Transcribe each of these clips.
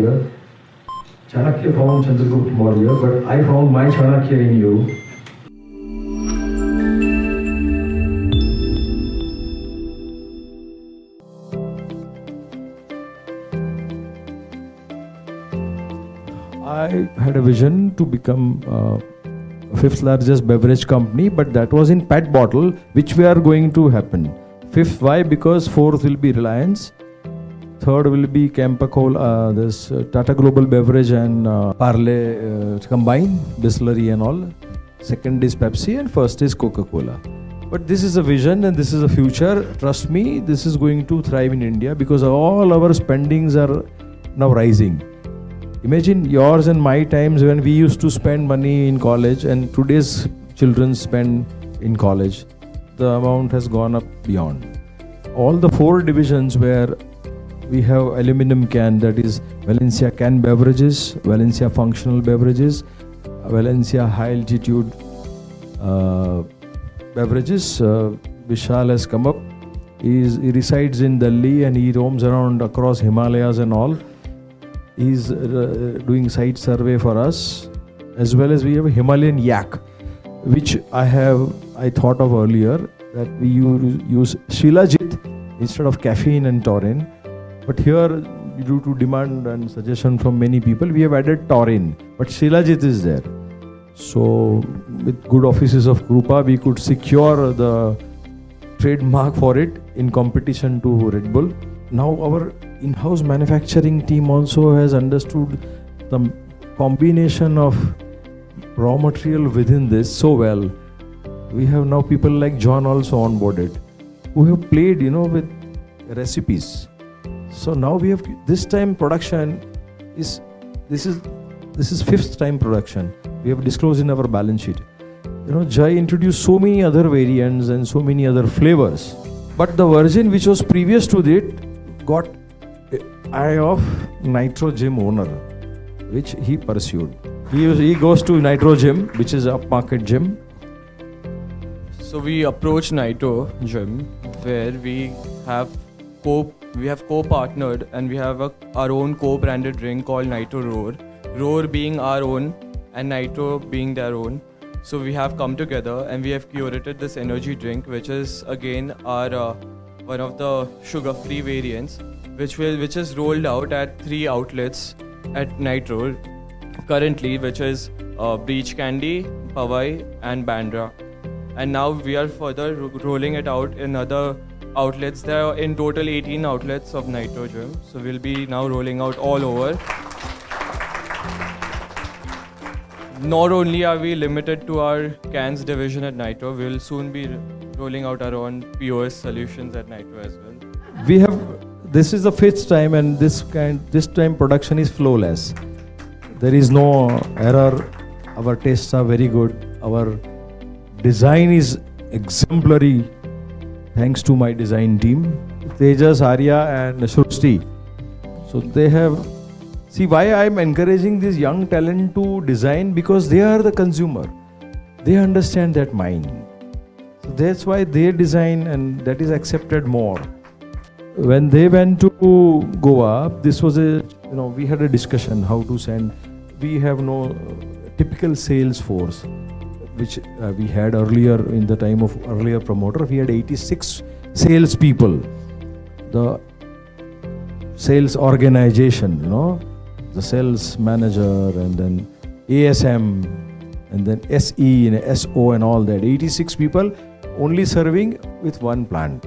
Maurya. Chanakya found Chandragupta Maurya, but I found my Chanakya in you. I had a vision to become fifth largest beverage company, but that was in PET bottle, which we are going to happen. Fifth, why? Because fourth will be Reliance, third will be Campa-Cola, this Tata Global Beverage and Parle combined, distillery and all. Second is Pepsi and first is Coca-Cola. But this is a vision and this is a future. Trust me, this is going to thrive in India because all our spendings are now rising. Imagine yours and my times when we used to spend money in college and today's children spend in college. The amount has gone up beyond. All the four divisions where we have aluminum can, that is Valencia Can Beverages, Valencia Functional Beverages, Valencia High Altitude Beverages. Vishal has come up. He resides in Delhi and he roams around across Himalayas and all. He's doing site survey for us, as well as we have a Himalayan yak, which I thought of earlier, that we use Shilajit instead of caffeine and taurine. But here, due to demand and suggestion from many people, we have added taurine, but Shilajit is there. So with good offices of Krupa, we could secure the trademark for it in competition to Red Bull. Now our in-house manufacturing team also has understood the combination of raw material within this so well. We have now people like John also onboarded, who have played, with recipes. So now we have this time production this is fifth time production. We have disclosed in our balance sheet. Jai introduced so many other variants and so many other flavors, but the version which was previous to it got eye of Nitrro gym owner, which he pursued. He goes to Nitrro gym, which is a upmarket gym. So we approached Nitrro gym, where we have co-partnered and we have our own co-branded drink called Nitrro Roar. Roar being our own and Nitrro being their own. So we have come together and we have curated this energy drink, which is again our one of the sugar-free variants, which is rolled out at 3 outlets at Nitrro currently, which is Beach Candy, Powai and Bandra. And now we are further rolling it out in other outlets. There are in total 18 outlets of Nitrro Gym. So we'll be now rolling out all over. Not only are we limited to our cans division at Nitrro, we'll soon be rolling out our own POS solutions at Nitrro as well. This is the fifth time and this time production is flawless. There is no error. Our tastes are very good. Our design is exemplary, thanks to my design team, Tejas, Arya and Shrusti. So they have, see why I am encouraging this young talent to design, because they are the consumer. They understand that mind. So that's why they design and that is accepted more. When they went to Goa, this was we had a discussion how to send. We have no typical sales force, which we had earlier in the time of earlier promoter. We had 86 sales people. The sales organization, the sales manager and then ASM and then SE and SO and all that. 86 people only serving with one plant.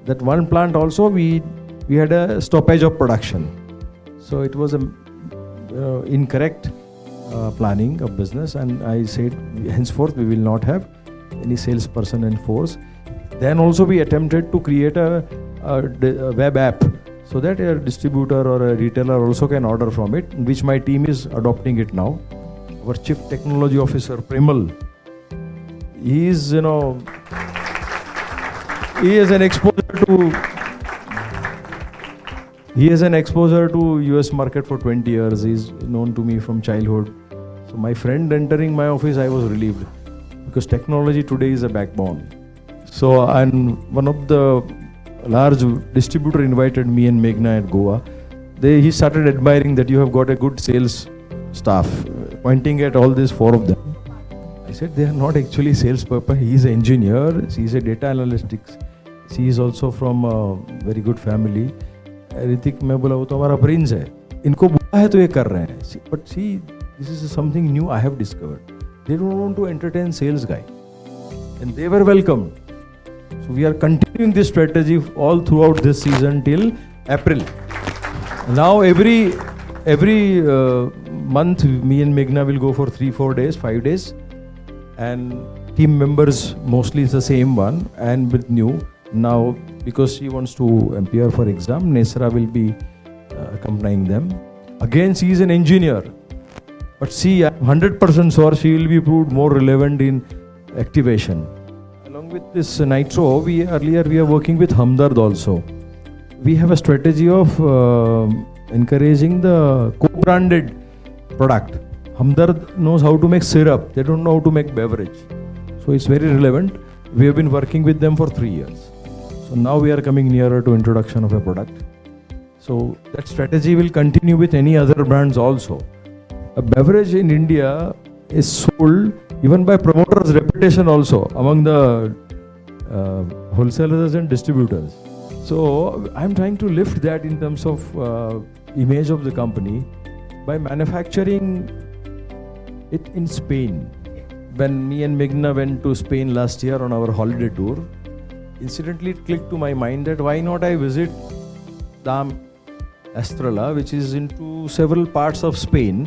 That one plant also we had a stoppage of production. So it was a incorrect planning of business, and I said henceforth we will not have any salesperson and force. Then also we attempted to create a web app so that a distributor or a retailer also can order from it, which my team is adopting it now. Our Chief Technology Officer Premal, he is he has an exposure to US market for 20 years. He's known to me from childhood. So my friend entering my office, I was relieved, because technology today is a backbone. So, and one of the large distributor invited me and Meghna at Goa. he started admiring that you have got a good sales staff, pointing at all these 4 of them. I said, they are not actually salesperson. He is an engineer. She is a data analytics. She is also from a very good family. Hrithik मैं बोला वो तो हमारा Prince है. इनको बोला है तो ये कर रहे हैं. But see, this is something new I have discovered. They don't want to entertain sales guy, and they were welcomed. So we are continuing this strategy all throughout this season till April. Now every month, me and Meghna will go for 3-4 days, 5 days, and team members mostly is the same one, and with new. Now, because she wants to appear for exam, Nesra will be accompanying them. Again, she is an engineer, but see, I'm 100% sure she will be proved more relevant in activation. Along with this Nitrro, we are working with Hamdard also. We have a strategy of encouraging the co-branded product. Hamdard knows how to make syrup. They don't know how to make beverage. So it's very relevant. We have been working with them for 3 years. So now we are coming nearer to introduction of a product. So that strategy will continue with any other brands also. A beverage in India is sold even by promoters' reputation also among the wholesalers and distributors. So I'm trying to lift that in terms of image of the company by manufacturing it in Spain. When me and Meghna went to Spain last year on our holiday tour, incidentally it clicked to my mind that why not I visit Dam Estrella, which is into several parts of Spain,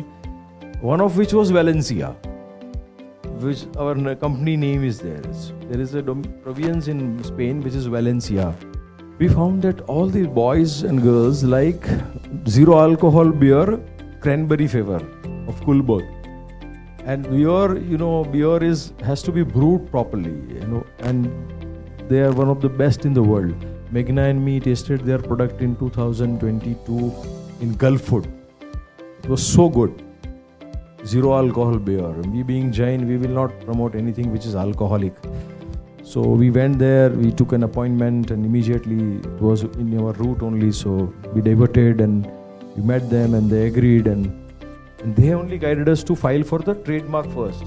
one of which was Valencia, which our company name is there. There is a province in Spain which is Valencia. We found that all the boys and girls like zero alcohol beer, cranberry flavor of Kulbot. And beer has to be brewed properly, and they are one of the best in the world. Meghna and me tasted their product in 2022 in Gulf Food. It was so good. Zero alcohol beer. We being Jain, we will not promote anything which is alcoholic. So we went there, we took an appointment, and immediately it was in our route only. So we diverted and we met them, and they agreed, and they only guided us to file for the trademark first,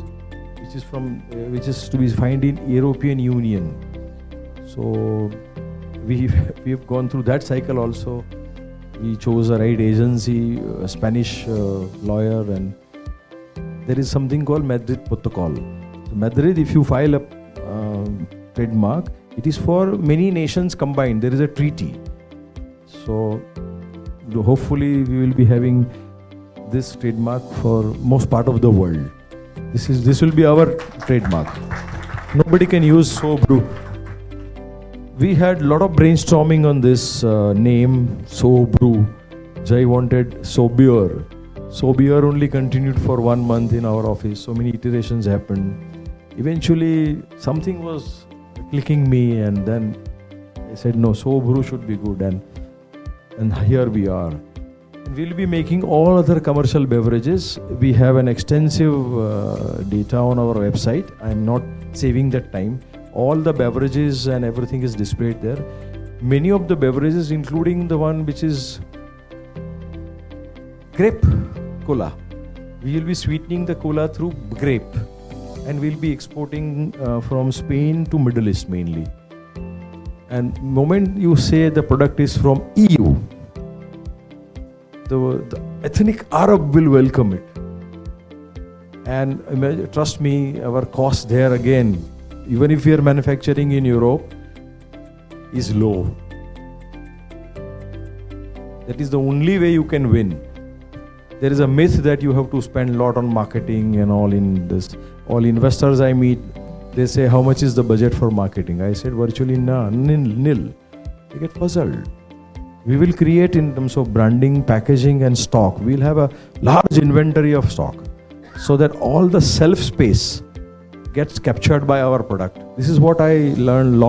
which is to be filed in European Union. So we have gone through that cycle also. We chose the right agency, a Spanish lawyer, and there is something called Madrid Protocol. So Madrid, if you file a trademark, it is for many nations combined. There is a treaty. So hopefully we will be having this trademark for most part of the world. This will be our trademark. Nobody can use So Brew. We had a lot of brainstorming on this name, So Brew. Jai wanted So Beer. So Beer only continued for 1 month in our office. So many iterations happened. Eventually, something was clicking me, and then I said, no, So Brew should be good, and here we are. We'll be making all other commercial beverages. We have an extensive data on our website. I'm not saving that time. All the beverages and everything is displayed there. Many of the beverages, including the one which is grape cola. We will be sweetening the cola through grape, and we'll be exporting from Spain to Middle East mainly. And moment you say the product is from EU, the ethnic Arab will welcome it. And trust me, our cost there again, even if we are manufacturing in Europe, is low. That is the only way you can win. There is a myth that you have to spend a lot on marketing and all in this. All investors I meet, they say, how much is the budget for marketing? I said, virtually nil. They get puzzled. We will create in terms of branding, packaging and stock. We'll have a large inventory of stock so that all the shelf space gets captured by our product. This is what I learned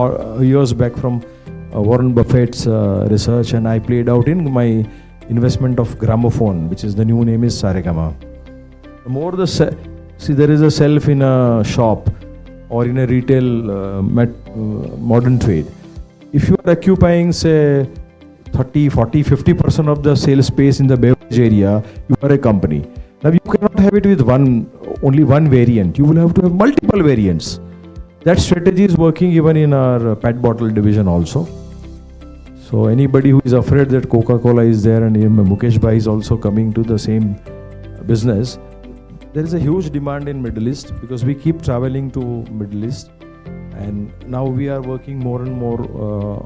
years back from Warren Buffett's research, and I played out in my investment of Gramophone, which is the new name is Saregama. The more see, there is a shelf in a shop or in a retail modern trade. If you are occupying, say, 30, 40, 50% of the sales space in the beverage area, you are a company. Now you cannot have it with only one variant. You will have to have multiple variants. That strategy is working even in our PET bottle division also. So anybody who is afraid that Coca-Cola is there and Mukesh Bhai is also coming to the same business, there is a huge demand in Middle East because we keep traveling to Middle East, and now we are working more and more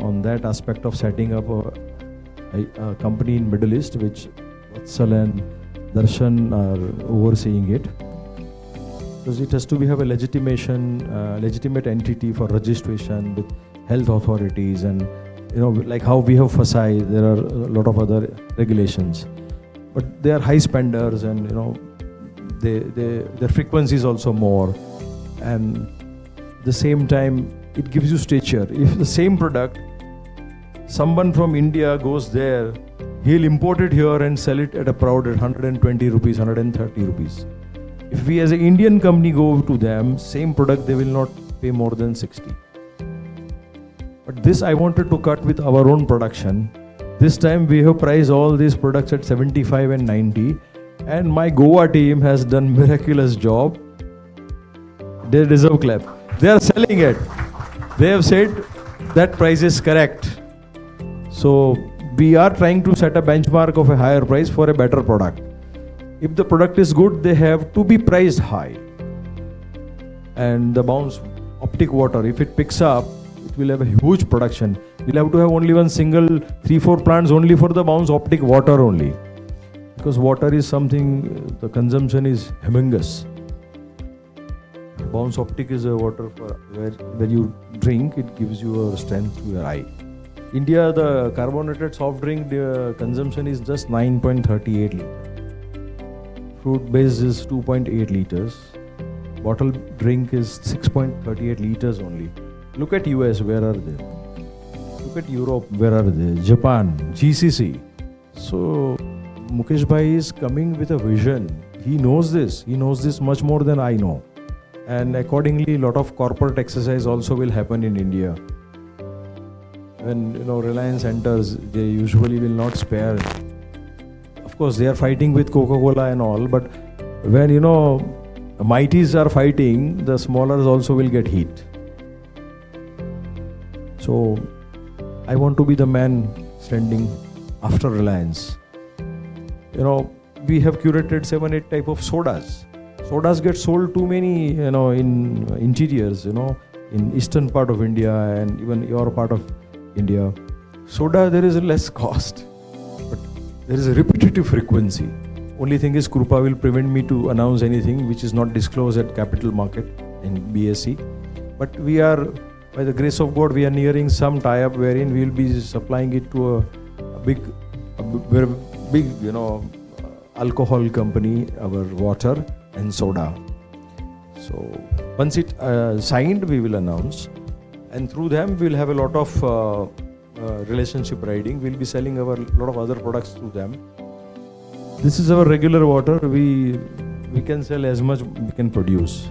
on that aspect of setting up a company in Middle East, which Vatsal and Darshan are overseeing it. Because it has to have a legitimate entity for registration with health authorities, and like how we have FSI, there are a lot of other regulations. But they are high spenders, and their frequency is also more. And the same time, it gives you stature. If the same product, someone from India goes there, he'll import it here and sell it at a proud at 120 rupees, 130 rupees. If we as an Indian company go to them, same product, they will not pay more than 60. But this I wanted to cut with our own production. This time we have priced all these products at 75 and 90. And my Goa team has done miraculous job. They deserve clap. They are selling it. They have said that price is correct. So we are trying to set a benchmark of a higher price for a better product. If the product is good, they have to be priced high. And the Bounce Optic Water, if it picks up, it will have a huge production. We'll have to have only one single 3-4 plants only for the Bounce Optic Water only. Because water is something, the consumption is humongous. Bounce Optic is a water for where you drink, it gives you a strength to your eye. India, the carbonated soft drink consumption is just 9.38 liters. Fruit based is 2.8 liters. Bottle drink is 6.38 liters only. Look at US, where are they? Look at Europe, where are they? Japan, GCC. So Mukesh Bhai is coming with a vision. He knows this. He knows this much more than I know. And accordingly, a lot of corporate exercise also will happen in India. When Reliance enters, they usually will not spare. Of course, they are fighting with Coca-Cola and all, but when mighties are fighting, the smallers also will get heat. So I want to be the man standing after Reliance. We have curated 7-8 type of sodas. Sodas get sold too many, in interiors, in eastern part of India and even your part of India. Soda, there is a less cost, but there is a repetitive frequency. Only thing is, Krupa will prevent me to announce anything which is not disclosed at Capital Market in BSE. But we are, by the grace of God, we are nearing some tie-up wherein we will be supplying it to a big, alcohol company, our water and soda. So once it signed, we will announce, and through them we will have a lot of relationship riding. We'll be selling a lot of other products to them. This is our regular water. We can sell as much we can produce.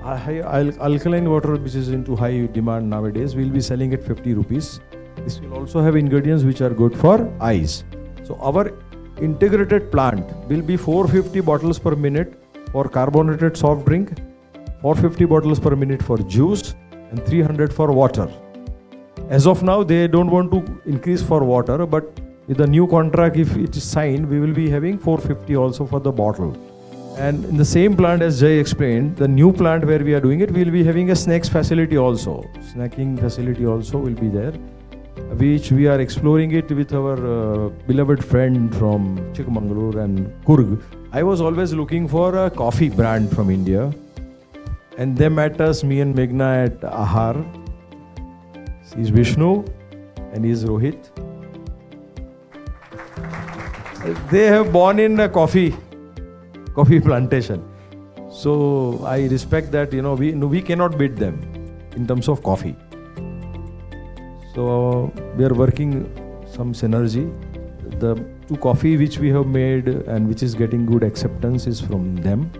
Alkaline water, which is into high demand nowadays, we'll be selling at 50 rupees. This will also have ingredients which are good for eyes. So our integrated plant will be 450 bottles per minute for carbonated soft drink, 450 bottles per minute for juice, and 300 for water. As of now, they don't want to increase for water, but with the new contract, if it is signed, we will be having 450 also for the bottle. And in the same plant, as Jay explained, the new plant where we are doing it, we will be having a snacks facility also. Snacking facility also will be there, which we are exploring it with our beloved friend from Chikmagalur and Kurg. I was always looking for a coffee brand from India, and they met us, me and Meghna, at Ahar. He's Vishnu and he's Rohit. They have born in a coffee plantation. So I respect that, we cannot beat them in terms of coffee. So we are working some synergy. The two coffee which we have made and which is getting good acceptance is from them.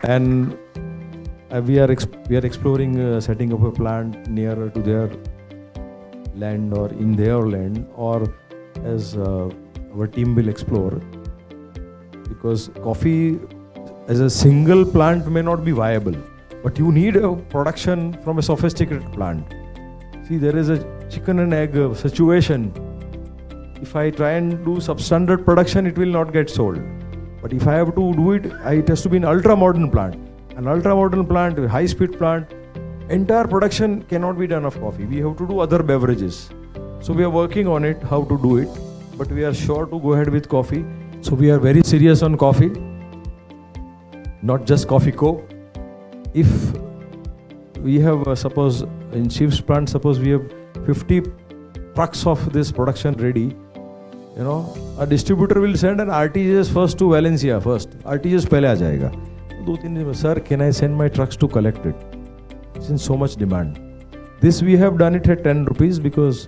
And we are exploring setting up a plant nearer to their land or in their land, or as our team will explore. Because coffee as a single plant may not be viable, but you need a production from a sophisticated plant. See, there is a chicken and egg situation. If I try and do substandard production, it will not get sold. But if I have to do it, it has to be an ultra-modern plant. An ultra-modern plant, a high-speed plant, entire production cannot be done of coffee. We have to do other beverages. So we are working on it, how to do it. But we are sure to go ahead with coffee. So we are very serious on coffee. Not just coffee co. If we have, suppose in Shiv's plant, suppose we have 50 trucks of this production ready, a distributor will send an RTGS first to Valencia first. RTGS pehle aa jayega. 2-3 दिन, sir, can I send my trucks to collect it? Since so much demand. This we have done it at 10 rupees because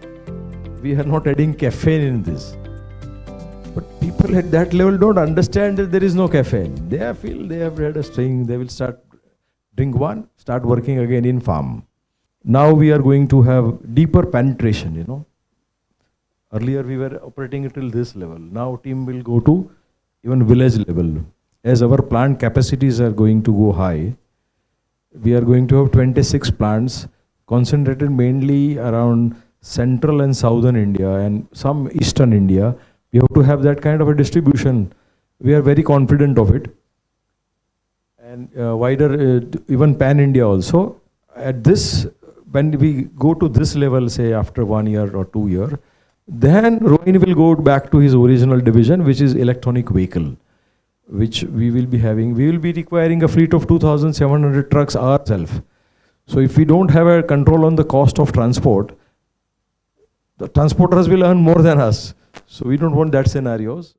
we are not adding caffeine in this. But people at that level don't understand that there is no caffeine. They feel they have read a string, they will start drink one, start working again in farm. Now we are going to have deeper penetration, Earlier we were operating till this level. Now team will go to even village level. As our plant capacities are going to go high, we are going to have 26 plants concentrated mainly around central and southern India and some eastern India. We have to have that kind of a distribution. We are very confident of it. And wider, even pan-India also. At this, when we go to this level, say after 1 year or 2 years, then Rohin will go back to his original division, which is electronic vehicle, which we will be having. We will be requiring a fleet of 2,700 trucks ourselves. So if we don't have a control on the cost of transport, the transporters will earn more than us. So we don't want that scenarios.